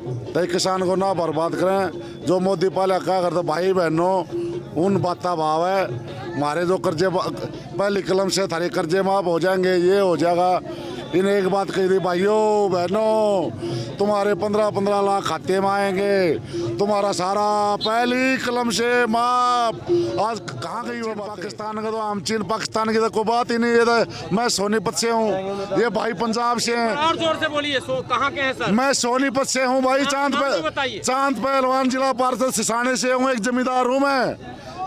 तो किसान को ना बर्बाद करें। जो मोदी पहले क्या करते भाई बहनों, उन बाता भाव है हमारे जो कर्जे पहली कलम से थारे कर्जे माफ हो जाएंगे, ये हो जाएगा। इन्हें एक बात कही थी, भाइयों बहनों तुम्हारे 15-15 लाख खाते में आएंगे, तुम्हारा सारा पहली कलम से माफ। आज कहाँ गई वो पाकिस्तान का? तो हम चीन पाकिस्तान की तो कोई बात ही नहीं है। मैं सोनीपत से हूँ, ये भाई पंजाब से हैं। और जोर से बोलिए, कहाँ के हैं सर? मैं सोनीपत से हूँ भाई, चांद पहलवान जिला पार्षद सिसाने से हूँ। एक जमींदार हूँ मैं,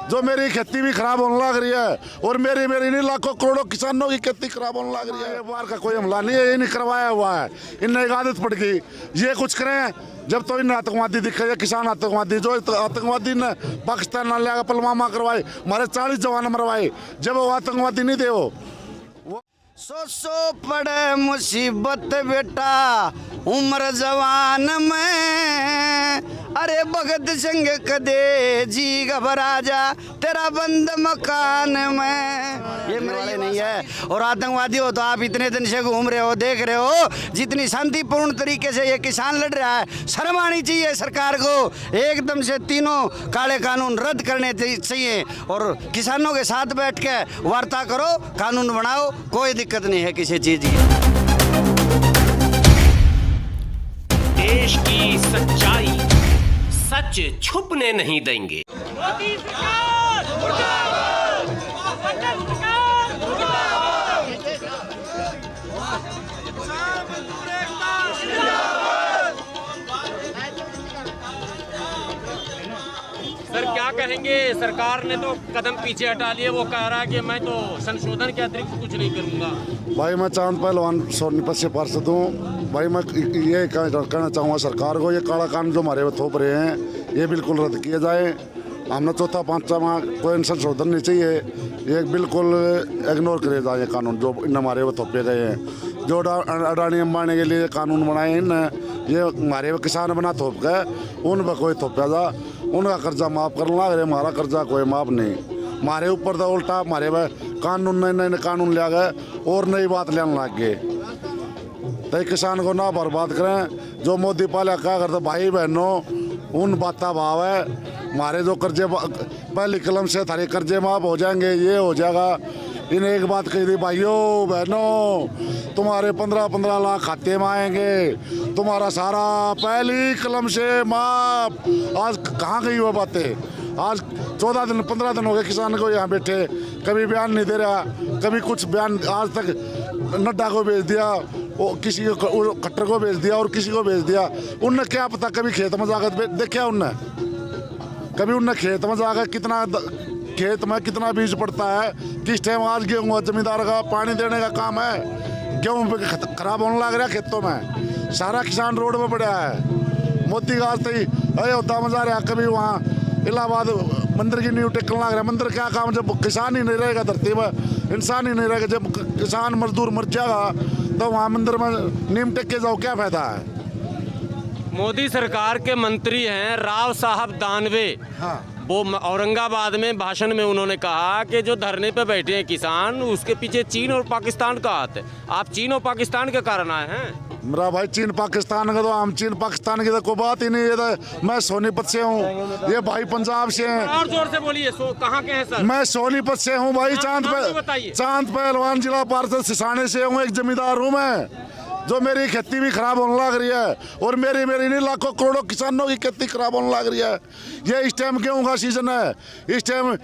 जो मेरी खेती भी खराब होने लग रही है, और मेरी नहीं लाखों करोड़ों किसानों की खेती खराब होने लग रही है। बार का कोई हमला नहीं है, ये नहीं करवाया हुआ है, इन्हें एक आदत पड़ गई ये कुछ करें। जब तो इन आतंकवादी दिखे, किसान आतंकवादी, जो आतंकवादी ने पाकिस्तान ना लिया पुलवामा करवाए, हमारे 40 जवान मरवाए, जब वो आतंकवादी नहीं थे वो। सो पड़े मुसीबत बेटा उम्र जवान में, अरे भगत सिंह कदे जी घबरा जा तेरा बंद मकान में। ये मेरे वाले नहीं है। और आतंकवादी हो तो आप इतने दिन से घूम रहे हो, देख रहे हो जितनी शांतिपूर्ण तरीके से ये किसान लड़ रहा है। शर्म आनी चाहिए सरकार को। एकदम से तीनों काले कानून रद्द करने चाहिए और किसानों के साथ बैठ के वार्ता करो, कानून बनाओ, कोई दिक्कत नहीं है किसी चीज की। देश की सच्चाई सच छुपने नहीं देंगे। सर क्या कहेंगे? सरकार ने तो कदम पीछे हटा लिए, वो कह रहा है कि मैं तो संशोधन के अतिरिक्त कुछ नहीं करूंगा। भाई मैं चांद पहलवान सोनीपत से पार्षद हूँ। भाई मैं ये कहना चाहूँगा सरकार को, ये काला कानून जो हमारे थोप रहे हैं ये बिल्कुल रद्द किया जाए। हमने चौथा पांचवा कोई संशोधन नहीं चाहिए, ये बिल्कुल इग्नोर करे जाए कानून जो इन हमारे वो थोपे गए हैं। जो अडानी अंबानी के लिए कानून बनाए इन, ये हमारे किसान बना थोप गए, उन पर कोई थोपा जा, उनका कर्जा माफ़ करना लग रहे, हमारा कर्जा कोई माफ़ नहीं। हमारे ऊपर तो उल्टा हमारे कानून नए कानून लिया गए और नई बात लेने लग गए। तो किसान को ना बर्बाद करें। जो मोदी पहले क्या करते भाई बहनों, उन बाता भाव है हमारे जो कर्जे पहली कलम से थारे कर्जे माफ हो जाएंगे, ये हो जाएगा। इन्हें एक बात कही थी, भाइयों बहनों तुम्हारे 15-15 लाख खाते में आएंगे, तुम्हारा सारा पहली कलम से माफ। आज कहाँ गई वो बातें? आज 14 दिन 15 दिन हो गए किसान को यहाँ बैठे, कभी बयान नहीं दे रहा, कभी कुछ बयान। आज तक नड्डा को भेज दिया, वो किसी को खट्टर को भेज दिया और किसी को भेज दिया। उनने क्या पता कभी खेत में जाकर देखा उनने? कभी उनने खेत में जाकर खेत में कितना बीज पड़ता है, किस टाइम आज गेहूँ जमींदार का पानी देने का काम है, गेहूँ पे खराब होने लग रहा है खेतों में, सारा किसान रोड में पड़ा है। मोदी का आज तक अयोध्या में जा रहा है, कभी वहाँ इलाहाबाद मंदिर की नींव टेकने लग रहा है। मंदिर क्या काम, जब किसान ही नहीं रहेगा धरती में, इंसान ही नहीं रहेगा, जब किसान मजदूर मर जाएगा तो वहाँ मंदिर में नींव टेक के जाओ, क्या फायदा है? मोदी सरकार के मंत्री हैं राव साहब दानवे। हाँ, वो औरंगाबाद में भाषण में उन्होंने कहा कि जो धरने पे बैठे हैं किसान, उसके पीछे चीन और पाकिस्तान का हाथ है। आप चीन और पाकिस्तान के कारण आए हैं? मेरा भाई चीन पाकिस्तान का तो हम चीन पाकिस्तान की तो कोई बात ही नहीं है। मैं सोनीपत से हूँ, ये भाई पंजाब से हैं। और जोर से बोलिए, कहाँ के हैं सर? मैं सोनीपत से हूँ भाई, चांद पहलवान जिला पार्षद सिसाने से हूँ। एक जमींदार हूँ मैं, जो मेरी खेती भी खराब होने लग रही है, और मेरी नहीं लाखों करोड़ों किसानों की खेती खराब होने लग रही है। ये इस टाइम गेहूँ का सीजन है, इस टाइम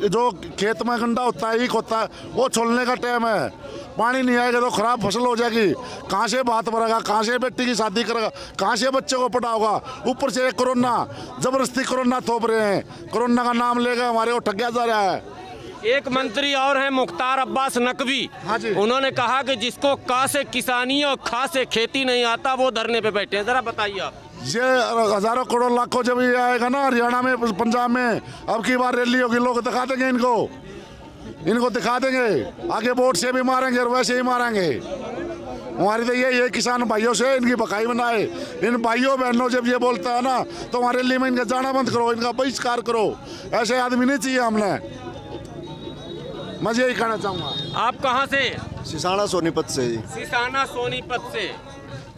जो खेत में गंडा होता है, ईख होता है, वो छोड़ने का टाइम है। पानी नहीं आएगा तो खराब फसल हो जाएगी। कहाँ से भात भरेगा, कहाँ से बेटी की शादी करेगा, कहाँ से बच्चे को पढ़ाओगा? ऊपर से कोरोना, जबरदस्ती कोरोना थोप रहे हैं, कोरोना का नाम लेकर हमारे को ठगिया जा रहा है। एक मंत्री और हैं मुख्तार अब्बास नकवी। हाँ जी। उन्होंने कहा कि जिसको का से किसानी और खा से खेती नहीं आता वो धरने पे बैठे हैं। जरा बताइए आप। ये हजारों करोड़ लाखों जब ये आएगा ना हरियाणा में, पंजाब में, अब की बार रैली होगी, लोग दिखा देंगे इनको दिखा देंगे। आगे वोट से भी मारेंगे और वैसे ही मारेंगे। हमारी तो ये किसान भाइयों से इनकी बकाई बनाए। इन भाइयों बहनों जब ये बोलता है ना, तो हमारे लिए में इनका जाना बंद करो, इनका बहिष्कार करो। ऐसे आदमी नहीं चाहिए हमने। मैं यही कहना चाहूँगा। आप कहाँ से? सिसाना सोनीपत से जी। सिसाना सोनीपत से।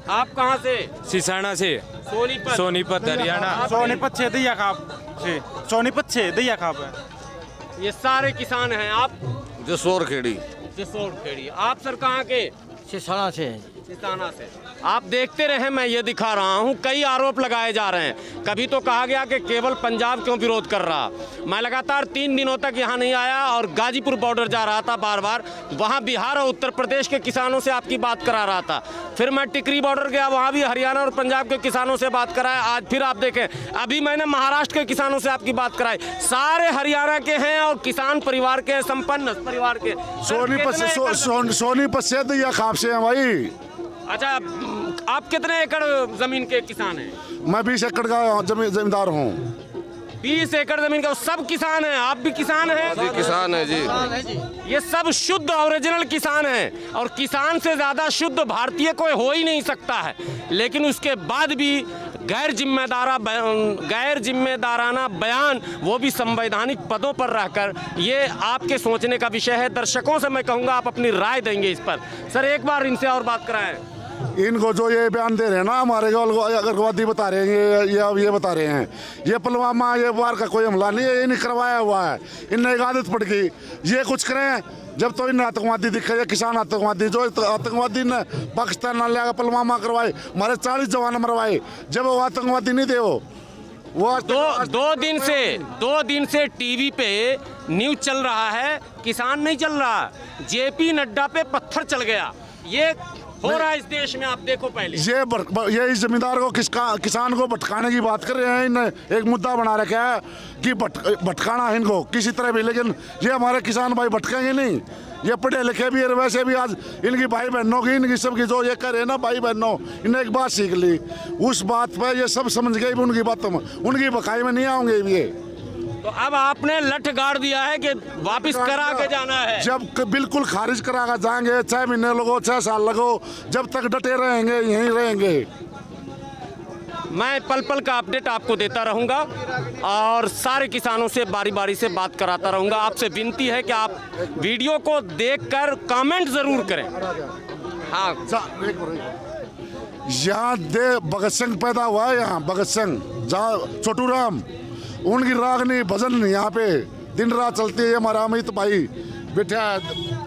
आप कहाँ से? सिसाना से। सोनीपत। सोनीपत हरियाणा। सोनीपत से दैया खाप से। सोनीपत से दैया खाप है। ये सारे किसान हैं। आप? जसोर खेड़ी। जसोर खेड़ी। आप सर कहाँ के? सिसाना से। सिसाना से। आप देखते रहे, मैं ये दिखा रहा हूँ, कई आरोप लगाए जा रहे हैं। कभी तो कहा गया कि केवल पंजाब क्यों विरोध कर रहा। मैं लगातार 3 दिनों तक यहाँ नहीं आया और गाजीपुर बॉर्डर जा रहा था बार बार। वहाँ बिहार और उत्तर प्रदेश के किसानों से आपकी बात करा रहा था। फिर मैं टिकरी बॉर्डर गया, वहाँ भी हरियाणा और पंजाब के किसानों से बात कराया। आज फिर आप देखें, अभी मैंने महाराष्ट्र के किसानों से आपकी बात कराई। सारे हरियाणा के हैं और किसान परिवार के, संपन्न परिवार के। सोनीपत से दैया खाप से हैं भाई। अच्छा, आप कितने एकड़ जमीन के किसान हैं? मैं 20 एकड़ का जमींदार हूँ। 20 एकड़ जमीन का सब किसान हैं? आप भी किसान हैं? जी किसान है जी। ये सब शुद्ध ओरिजिनल किसान हैं और किसान से ज्यादा शुद्ध भारतीय कोई हो ही नहीं सकता है। लेकिन उसके बाद भी गैर जिम्मेदाराना बयान, वो भी संवैधानिक पदों पर रहकर, ये आपके सोचने का विषय है। दर्शकों से मैं कहूँगा आप अपनी राय देंगे इस पर। सर एक बार इनसे और बात कराएं। इनको जो ये बयान दे रहे हैं ना, हमारे आतंकवादी बता रहे हैं, ये बता रहे हैं, ये पुलवामा ये वार का कोई हमला नहीं है, ये नहीं करवाया हुआ है। इनने एक आदत पड़ गई, ये कुछ करें जब तो इन आतंकवादी दिखे, ये किसान आतंकवादी, जो आतंकवादी ने पाकिस्तान ना लिया पुलवामा करवाए, हमारे 40 जवान मरवाए, जब वो आतंकवादी नहीं थे। वो दो दिन से टीवी पे न्यूज चल रहा है, किसान नहीं चल रहा। जेपी नड्डा पे पत्थर चल गया। ये हो रहा है इस देश में, आप देखो पहले। ये इस जमींदार को किसान को भटकाने की बात कर रहे हैं। इन्हें एक मुद्दा बना रखा है कि भटकाना है इनको किसी तरह भी, लेकिन ये हमारे किसान भाई भटकेंगे नहीं। ये पढ़े लिखे भी है, वैसे भी आज इनकी भाई बहनों की, इनकी सबकी जो ये करे ना भाई बहनों, इन्हें एक बात सीख ली, उस बात पर ये सब समझ गए भी उनकी बात, उनकी बकाई में नहीं आऊंगे ये। तो अब आपने लठ गाड़ दिया है कि वापस करा के जाना है। जब बिल्कुल खारिज करा के जाएंगे, 6 महीने लगो 6 साल लगो, जब तक डटे रहेंगे यहीं रहेंगे। मैं पल पल का अपडेट आपको देता रहूंगा और सारे किसानों से बारी बारी से बात कराता रहूंगा। आपसे विनती है कि आप वीडियो को देखकर कमेंट जरूर करें। हाँ, यहाँ भगत सिंह पैदा हुआ है, यहाँ भगत सिंह, जहाँ छोटू राम, उनकी रागनी भजन यहाँ पे दिन रात चलती है। हमारा अमित भाई बैठा है।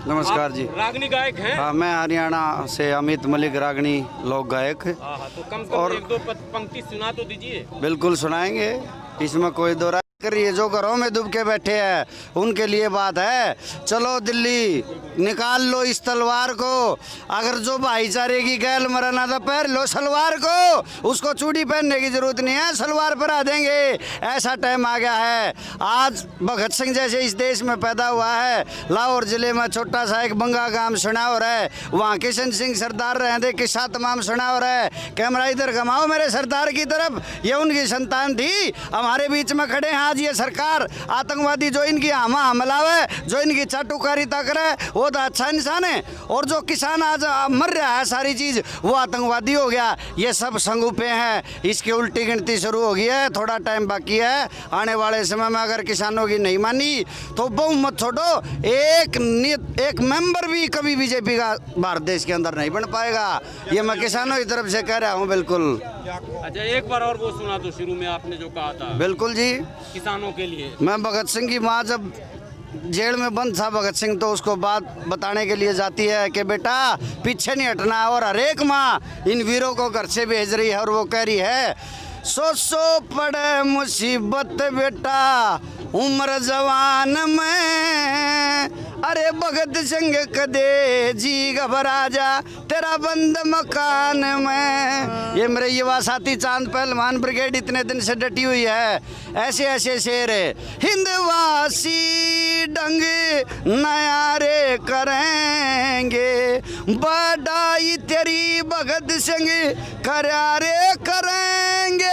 नमस्कार जी। रागनी गायक हैं? हाँ, मैं हरियाणा से अमित मलिक, रागनी लोक गायक। तो कम से कम 1-2 पंक्ति सुना तो दीजिए। बिल्कुल सुनाएंगे, इसमें कोई दो राय करिए। जो घरों में डूब के बैठे हैं उनके लिए बात है। चलो दिल्ली निकाल लो इस तलवार को, अगर जो भाईचारे की गैल मरना तो पहन लो सलवार को, उसको चूड़ी पहनने की जरूरत नहीं है, सलवार पर आ देंगे। ऐसा टाइम आ गया है। आज भगत सिंह जैसे इस देश में पैदा हुआ है। लाहौर जिले में छोटा सा एक बंगा गांव सुनावर है, वहाँ किशन सिंह सरदार रहते किस्सा तमाम सुनावर है। कैमरा इधर घमाओ मेरे सरदार की तरफ, ये उनकी संतान थी, हमारे बीच में खड़े हैं। आज ये सरकार आतंकवादी जो इनकी हमलावे, जो इनकी चाटुकारिता करे, वो तो अच्छा इंसान है। और जो किसान आज मर रहा है, सारी चीज वो आतंकवादी हो गया। ये सब संगुपे हैं, इसकी उल्टी गिनती शुरू हो गई है। थोड़ा टाइम बाकी है, आने वाले समय में अगर किसानों की नहीं मानी तो बहुमत छोड़ो, एक मेंबर भी कभी बीजेपी का भारत देश के अंदर नहीं बन पाएगा। ये मैं किसानों की तरफ से कह रहा हूँ। बिल्कुल। अच्छा, एक बार और वो सुना दो, शुरू में आपने जो कहा था। बिल्कुल जी। किसानों के लिए मैं भगत सिंह की माँ जब जेल में बंद था भगत सिंह, तो उसको बात बताने के लिए जाती है कि बेटा पीछे नहीं हटना। और हर एक माँ इन वीरों को घर से भेज रही है और वो कह रही है, सो पड़े मुसीबत बेटा उम्र जवान में, अरे भगत सिंह कदे जी घबरा जा तेरा बंद मकान में। ये मेरे युवा साथी चांद पहलवान ब्रिगेड इतने दिन से डटी हुई है। ऐसे ऐसे शेर है, हिंदवासी डंग नयारे करेंगे, बड़ाई तेरी भगत सिंह करारे करेंगे,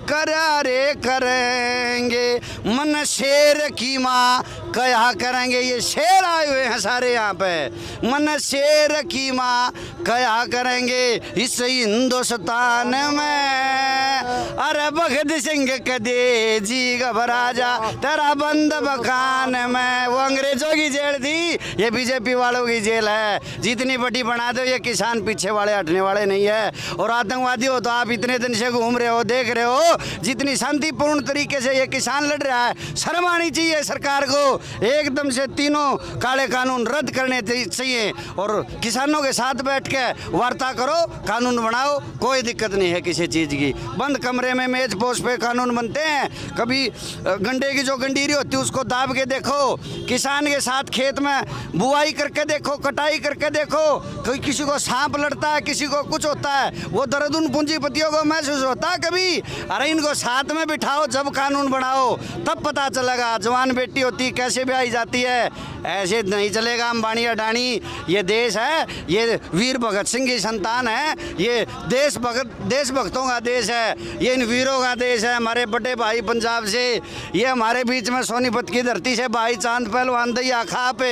करारे करेंगे। मन शेर की माँ क्या करेंगे ये शेर आए हुए हैं सारे यहाँ पे मन शेर की माँ क्या करेंगे इस हिंदुस्तान में अरे भगत सिंह कदे जी घबरा जा तेरा बंद मकान में। वो अंग्रेजों की जेल थी, ये बीजेपी वालों की जेल है। जितनी बड़ी बना दो ये किसान पीछे वाले हटने वाले नहीं है। और आतंकवादी हो तो आप इतने दिन से घूम रहे हो, देख रहे हो जितनी शांतिपूर्ण तरीके से ये किसान लड़ रहा है। शर्म आनी चाहिए सरकार को। एकदम से तीनों काले कानून रद्द करने चाहिए और किसानों के साथ बैठ के वार्ता करो, कानून बनाओ, कोई दिक्कत नहीं है किसी चीज़ की। बंद कमरे में मेज पोस्ट पे कानून बनते हैं। कभी गंडे की जो गंडीरी होती है उसको दाब के देखो, किसान के साथ खेत में बुआई करके देखो, कटाई करके देखो। कोई किसी को सांप लड़ता है, किसी को कुछ होता है, वो दर्द उन पूंजीपतियों को महसूस होता है कभी? अरे इनको साथ में बिठाओ, जब कानून बनाओ तब पता चलेगा जवान बेटी होती कैसे ब्याही जाती है। ऐसे नहीं चलेगा अंबानी अडानी। ये देश है, ये वीर भगत सिंह की संतान है, ये देशभक्तों का देश है, ये इन वीरों का देश है। हमारे बड़े भाई पंजाब से, ये हमारे बीच में सोनीपत की धरती से भाई चांद पहलवान दैया खाप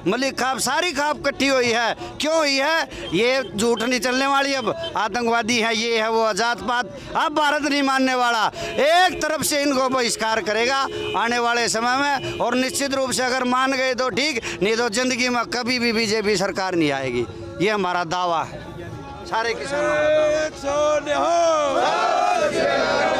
मलिक खाप सारी खाप इकट्ठी हुई है। क्यों हुई है? ये झूठ नहीं चलने वाली। अब आतंकवादी है, ये है, वो जात पात अब भारत नहीं मानने वाला। एक तरफ से इनको बहिष्कार करेगा आने वाले समय में और निश्चित रूप से अगर मान गए तो ठीक, नहीं तो जिंदगी में कभी भी बीजेपी सरकार नहीं आएगी। ये हमारा दावा है सारे किसानों का।